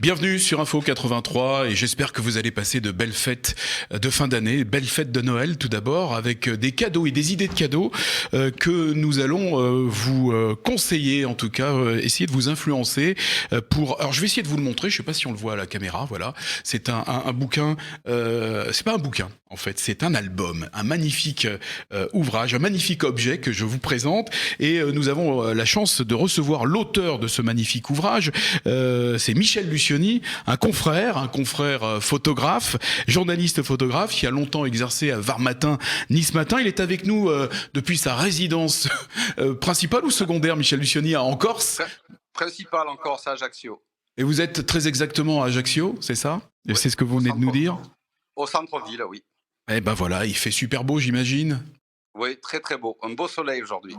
Bienvenue sur Info 83 et j'espère que vous allez passer de belles fêtes de fin d'année, belles fêtes de Noël tout d'abord, avec des cadeaux et des idées de cadeaux que nous allons vous conseiller, en tout cas essayer de vous influencer pour. Alors je vais essayer de vous le montrer, je sais pas si on le voit à la caméra, voilà. C'est un bouquin, c'est pas un bouquin en fait, c'est un album, un magnifique ouvrage, un magnifique objet que je vous présente et nous avons la chance de recevoir l'auteur de ce magnifique ouvrage, c'est Michel Lucioni, un confrère photographe, journaliste photographe, qui a longtemps exercé à Var Matin, Nice Matin. Il est avec nous depuis sa résidence principale ou secondaire, Michel Lucioni, en Corse. Principal en Corse, à Ajaccio. Et vous êtes très exactement à Ajaccio, c'est ça? Oui, c'est ce que vous venez de nous dire? Au centre-ville, oui. Eh ben voilà, il fait super beau, j'imagine. Oui, très très beau. Un beau soleil aujourd'hui.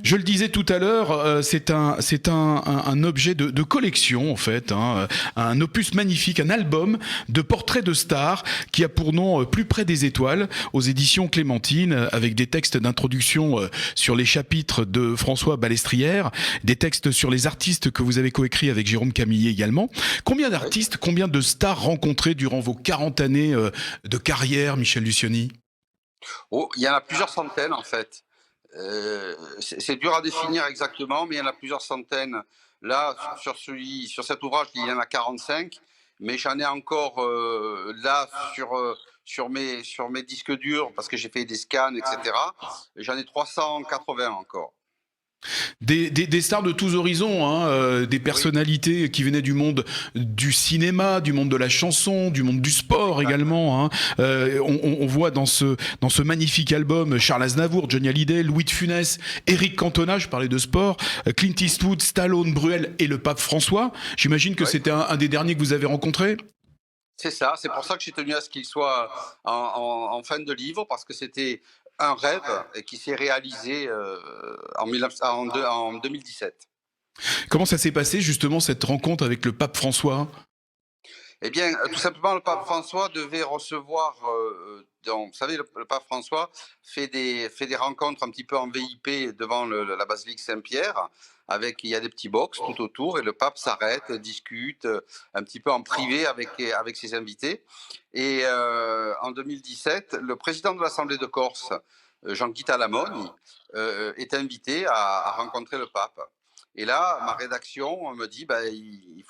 Je le disais tout à l'heure, c'est un objet de collection en fait, hein, un opus magnifique, un album de portraits de stars qui a pour nom Plus près des étoiles aux éditions Clémentine, avec des textes d'introduction sur les chapitres de François Balestrière, des textes sur les artistes que vous avez coécrits avec Jérôme Camillet également. Combien d'artistes, combien de stars rencontrés durant vos 40 années de carrière, Michel Lucioni? Oh, il y en a plusieurs centaines en fait. C'est dur à définir exactement, mais il y en a plusieurs centaines. Là, sur cet ouvrage, il y en a 45, mais j'en ai encore là sur mes disques durs, parce que j'ai fait des scans, etc. J'en ai 380 encore. Des stars de tous horizons, hein, des Oui, personnalités qui venaient du monde du cinéma, du monde de la chanson, du monde du sport exact. également. Hein. On voit dans ce magnifique album Charles Aznavour, Johnny Hallyday, Louis de Funès, Eric Cantona, je parlais de sport, Clint Eastwood, Stallone, Bruel et le pape François. J'imagine que Oui. c'était un des derniers que vous avez rencontré. C'est ça, c'est pour ça que j'ai tenu à ce qu'il soit en fin de livre, parce que c'était un rêve et qui s'est réalisé en 2017. Comment ça s'est passé justement cette rencontre avec le pape François? Eh bien, tout simplement, le pape François devait recevoir, vous savez, le pape François fait des rencontres un petit peu en VIP devant la basilique Saint-Pierre, il y a des petits box tout autour, et le pape s'arrête, discute un petit peu en privé avec ses invités. Et en 2017, le président de l'Assemblée de Corse, Jean-Guy Talamone, est invité à rencontrer le pape. Et là, ma rédaction me dit, ben,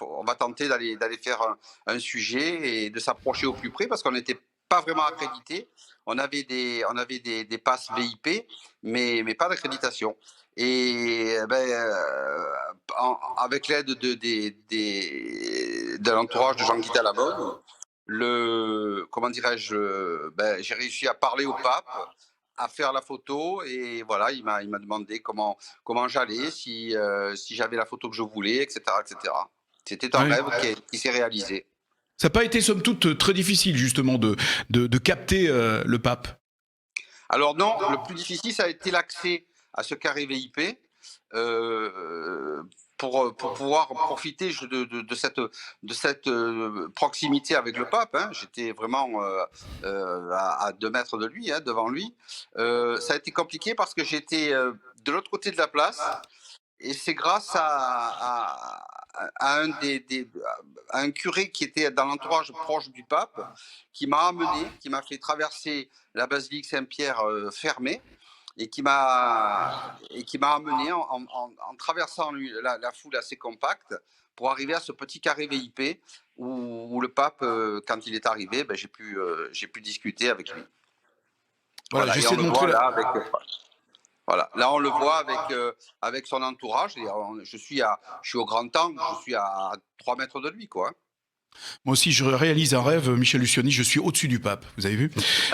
on va tenter d'aller faire un sujet et de s'approcher au plus près, parce qu'on n'était pas vraiment accrédité. On avait des passes VIP, mais pas d'accréditation. Et ben, avec l'aide de l'entourage de Jean-Guy Talamone, comment dirais-je, ben, j'ai réussi à parler au pape, à faire la photo, et voilà, il m'a demandé comment j'allais, si j'avais la photo que je voulais, etc., etc. C'était un Ouais. rêve qui s'est réalisé. Ça n'a pas été somme toute très difficile justement de capter le pape. Alors non, le plus difficile, ça a été l'accès à ce carré VIP, euh, pour pouvoir profiter de cette proximité avec le pape, hein. J'étais vraiment à 2 mètres de lui, hein, devant lui. Ça a été compliqué parce que j'étais de l'autre côté de la place. Et c'est grâce à à un curé qui était dans l'entourage proche du pape, qui m'a fait traverser la basilique Saint-Pierre fermée, et qui m'a amené en traversant la foule assez compacte, pour arriver à ce petit carré VIP où le pape, quand il est arrivé, ben, j'ai pu discuter avec lui. Voilà, Voilà, et on j'essaie de le montrer. voit là avec. Voilà, là on le voit avec son entourage. Et je suis au grand angle, je suis à 3 mètres de lui, quoi. Moi aussi, je réalise un rêve, Michel Lucioni, je suis au-dessus du pape, vous avez vu.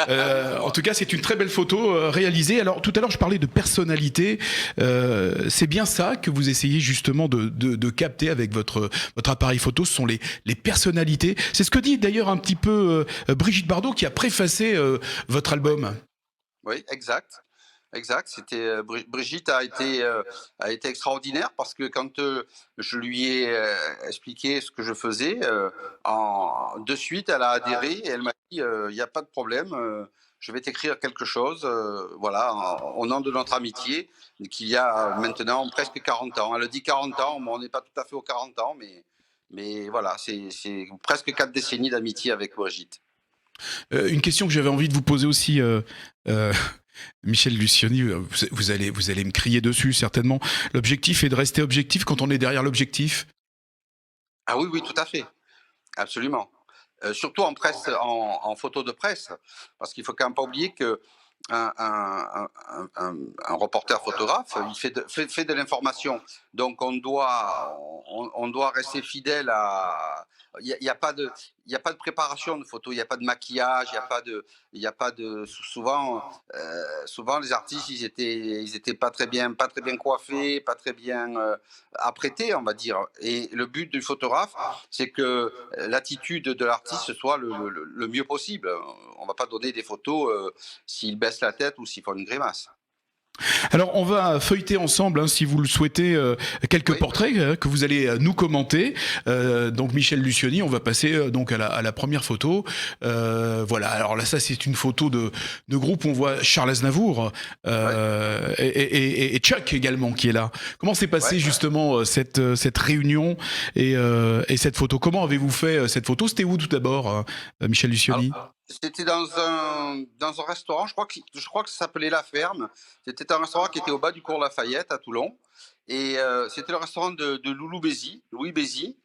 En tout cas, c'est une très belle photo réalisée. Alors, tout à l'heure, je parlais de personnalité. C'est bien ça que vous essayez justement de capter avec votre appareil photo, ce sont les personnalités. C'est ce que dit d'ailleurs un petit peu Brigitte Bardot, qui a préfacé votre Oui, album. oui, exact. Exact. Brigitte a été extraordinaire, parce que quand je lui ai expliqué ce que je faisais, de suite, elle a adhéré, et elle m'a dit, il n'y a pas de problème, je vais t'écrire quelque chose, voilà, au nom de notre amitié, qu'il y a maintenant presque 40 ans. Elle a dit 40 ans, bon, on n'est pas tout à fait aux 40 ans, Mais voilà, c'est presque 4 décennies d'amitié avec Brigitte. Une question que j'avais envie de vous poser aussi, euh, Michel Lucioni, vous allez me crier dessus certainement. L'objectif est de rester objectif quand on est derrière l'objectif. Ah oui, oui, tout à fait, absolument. Surtout en presse, en photo de presse, parce qu'il faut quand même pas oublier que un reporter photographe, il fait de l'information. Donc on doit rester fidèle à. Il y a pas de, il y a pas de préparation de photo, il n'y a pas de maquillage, il y a pas de. Souvent les artistes, ils étaient pas très bien coiffés, pas très bien apprêtés, on va dire. Et le but du photographe, c'est que l'attitude de l'artiste soit le mieux possible. On va pas donner des photos s'il baisse la tête ou s'il fait une grimace. Alors, on va feuilleter ensemble, hein, si vous le souhaitez, quelques Oui, portraits que vous allez nous commenter. Donc, Michel Lucioni, on va passer donc à la première photo. Voilà. Alors là, ça, c'est une photo de groupe. On voit Charles Aznavour ouais, et Chuck également qui est là. Comment s'est ouais. passée justement cette réunion et cette photo? Comment avez-vous fait cette photo? C'était où tout d'abord, Michel Alors, Lucioni? c'était dans un restaurant, je crois que ça s'appelait La Ferme. C'était un restaurant qui était au bas du cours Lafayette à Toulon. Et c'était le restaurant de Loulou Bézi, Louis Bézi,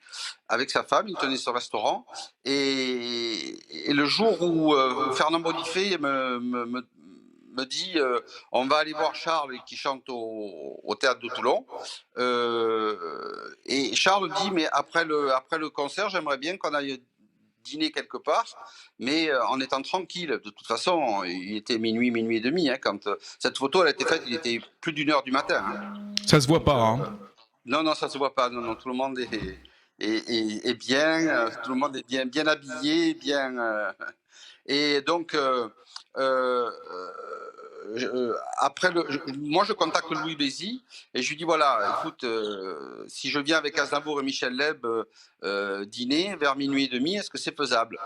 avec sa femme. Il tenait ce restaurant. Et le jour où Fernand Bonifay me dit on va aller voir Charles qui chante au théâtre de Toulon. Et Charles dit mais après le concert, j'aimerais bien qu'on aille dîner quelque part, mais en étant tranquille. De toute façon, il était minuit, minuit et demi. Hein, quand cette photo elle a été faite, il était plus d'1 heure du matin. Hein. Ça se voit Donc, pas, hein. non, non, ça se voit pas. Non, non, tout le monde est bien, tout le monde est bien, bien habillé, bien. Et donc, après, moi, je contacte Louis Bézi et je lui dis voilà, écoute, si je viens avec Aznavour et Michel Leb dîner vers minuit et demi, est-ce que c'est faisable?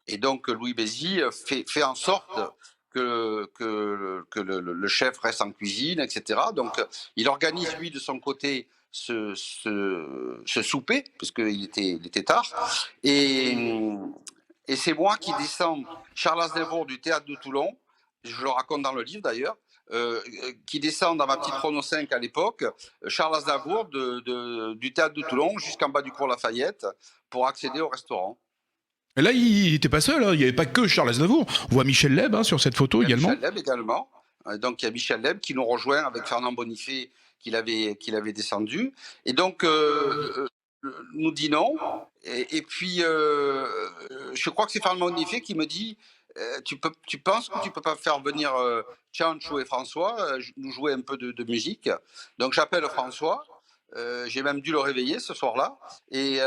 Et donc, Louis Bézi fait en sorte que le chef reste en cuisine, etc. Donc, il organise, lui, de son côté, ce souper, il était tard. Et, et c'est moi qui descends, Charles Aznavour du théâtre de Toulon, je le raconte dans le livre d'ailleurs, qui descend dans ma petite Renault 5 à l'époque, Charles Aznavour du théâtre de Toulon jusqu'en bas du cours Lafayette pour accéder au restaurant. Et là, il n'était pas seul, hein. Il n'y avait pas que Charles Aznavour. On voit Michel Leb, hein, sur cette photo Il y a également. Michel Leb également. Donc il y a Michel Leb qui nous rejoint avec Fernand Bonifay qu'il avait descendu. Et donc nous dînons. Et puis je crois que c'est Fernand Bonifay qui me dit tu penses que tu peux pas faire venir Tchanchou et François nous jouer un peu de musique. Donc j'appelle François. J'ai même dû le réveiller ce soir-là. Et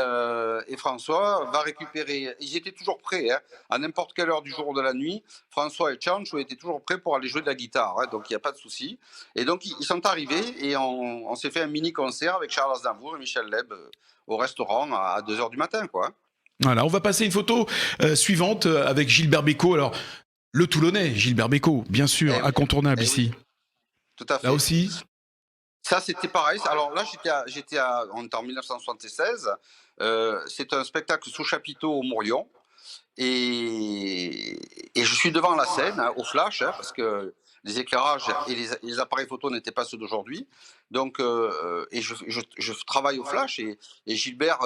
François va récupérer. Ils étaient toujours prêts, hein, à n'importe quelle heure du jour ou de la nuit. François et Chancho étaient toujours prêts pour aller jouer de la guitare, hein, donc il n'y a pas de souci. Et donc ils sont arrivés et on s'est fait un mini concert avec Charles Aznavour et Michel Leb au restaurant à 2 heures du matin, quoi. Voilà, on va passer une photo suivante avec Gilbert Bécaud. Alors, le Toulonnais, Gilbert Bécaud, bien sûr, Eh oui, incontournable eh oui, ici. tout à Là fait. aussi. Ça, c'était pareil. Alors là, on était en 1976. C'est un spectacle sous chapiteau au Mourion. Et je suis devant la scène, hein, au flash, hein, parce que les éclairages et les appareils photo n'étaient pas ceux d'aujourd'hui. Donc, et je travaille au flash et Gilbert,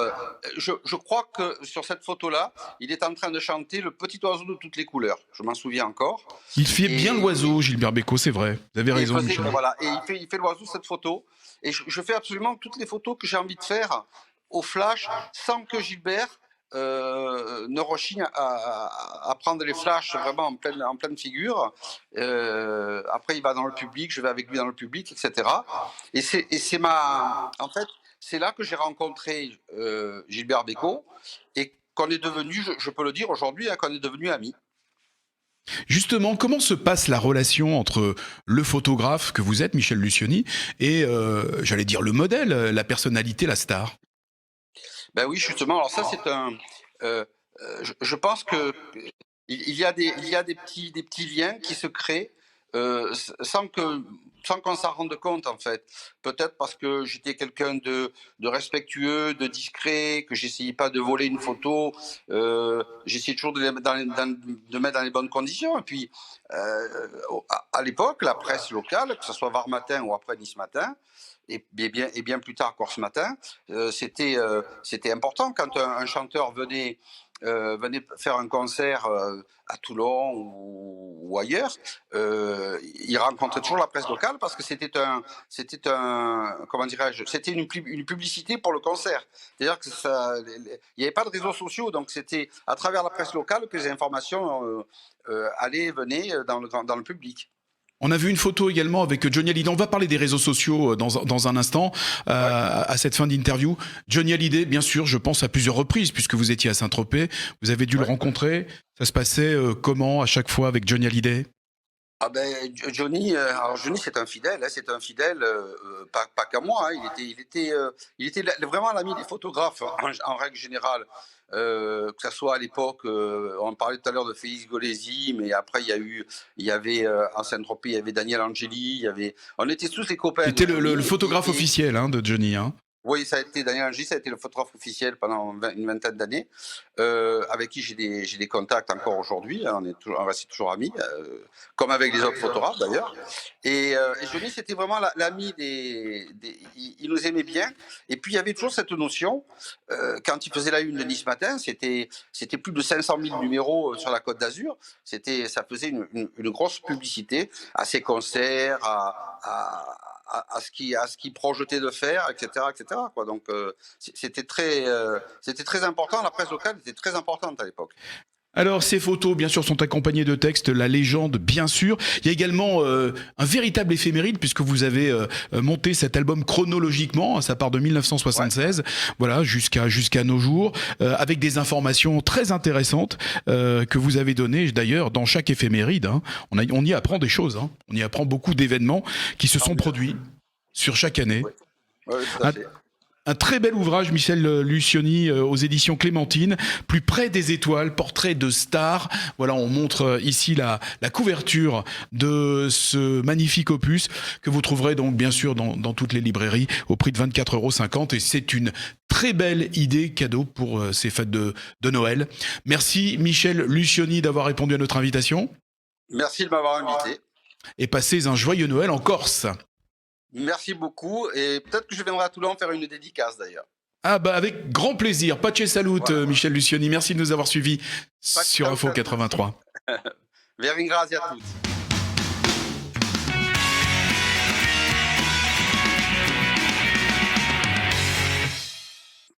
je crois que sur cette photo-là, il est en train de chanter Le petit oiseau de toutes les couleurs. Je m'en souviens encore. Il fait bien Et, l'oiseau, Gilbert Bécaud, c'est vrai. Vous avez et raison, Michel. voilà, et il fait l'oiseau cette photo. Et je fais absolument toutes les photos que j'ai envie de faire au flash sans que Gilbert ne rechigne à prendre les flashs vraiment en pleine figure. Après, il va dans le public, je vais avec lui dans le public, etc. En fait, c'est là que j'ai rencontré Gilbert Bécaud et qu'on est devenu, je peux le dire aujourd'hui, hein, qu'on est devenu amis. Justement, comment se passe la relation entre le photographe que vous êtes, Michel Lucioni, et, j'allais dire, le modèle, la personnalité, la star? Ben oui, justement. Alors ça, c'est un. Je pense que il y a des petits liens qui se créent sans qu'on s'en rende compte en fait. Peut-être parce que j'étais quelqu'un de respectueux, de discret, que j'essayais pas de voler une photo. J'essayais toujours de, de mettre dans les bonnes conditions. Et puis, à l'époque, la presse locale, que ce soit Var Matin ou après Nice Matin, et bien plus tard Corse Matin, c'était important quand un chanteur venait faire un concert à Toulon ou ailleurs, il rencontrait toujours la presse locale parce que comment dirais-je, c'était une publicité pour le concert. C'est-à-dire que il n'y avait pas de réseaux sociaux, donc c'était à travers la presse locale que les informations allaient et venaient dans le public. On a vu une photo également avec Johnny Hallyday. On va parler des réseaux sociaux dans un instant, Ouais. à cette fin d'interview. Johnny Hallyday, bien sûr, je pense à plusieurs reprises, puisque vous étiez à Saint-Tropez. Vous avez dû le Ouais. rencontrer. Ça se passait comment à chaque fois avec Johnny Hallyday? Ah ben Johnny, alors Johnny c'est un fidèle, hein, c'est un fidèle, pas qu'à moi, hein, il était vraiment l'ami des photographes en règle générale. Que ça soit à l'époque, on parlait tout à l'heure de Félix Golesi, mais après il y avait en Saint-Tropez, il y avait Daniel Angeli, on était tous les copains de C'était le Johnny. photographe officiel de Johnny. Oui, ça a été Daniel Angy, ça a été le photographe officiel pendant une vingtaine d'années, avec qui j'ai des contacts encore aujourd'hui, hein, on reste toujours amis, comme avec les autres photographes d'ailleurs. Et Johnny, c'était vraiment l'ami il nous aimait bien. Et puis il y avait toujours cette notion, quand il faisait la une de Nice Matin, c'était plus de 500 000 numéros sur la Côte d'Azur. Ça faisait une grosse publicité à ses concerts, à ce qu'il projetait de faire, etc. quoi. Donc c'était très important. La presse locale était très importante à l'époque. Alors, ces photos, bien sûr, sont accompagnées de textes, la légende, bien sûr. Il y a également un véritable éphéméride, puisque vous avez monté cet album chronologiquement, ça part de Ouais. 1976, voilà, jusqu'à nos jours, avec des informations très intéressantes que vous avez données, d'ailleurs, dans chaque éphéméride. On y apprend des choses, on y apprend beaucoup d'événements qui se Tant sont mieux. produits sur chaque année. Oui, oui, tout à Un, fait. un très bel ouvrage, Michel Lucioni, aux éditions Clémentine, Plus près des étoiles, portrait de stars. Voilà, on montre ici la couverture de ce magnifique opus que vous trouverez donc bien sûr dans toutes les librairies au prix de 24,50 €. Et c'est une très belle idée cadeau pour ces fêtes de Noël. Merci Michel Lucioni d'avoir répondu à notre invitation Merci de m'avoir invité. et passez un joyeux Noël en Corse. Merci beaucoup. Et peut-être que je viendrai à Toulon faire une dédicace d'ailleurs. Ah bah avec grand plaisir. Pace salut Voilà. Michel Lucioni. Merci de nous avoir suivis Pas sur de Info à tous. 83. Very grazie a tutti.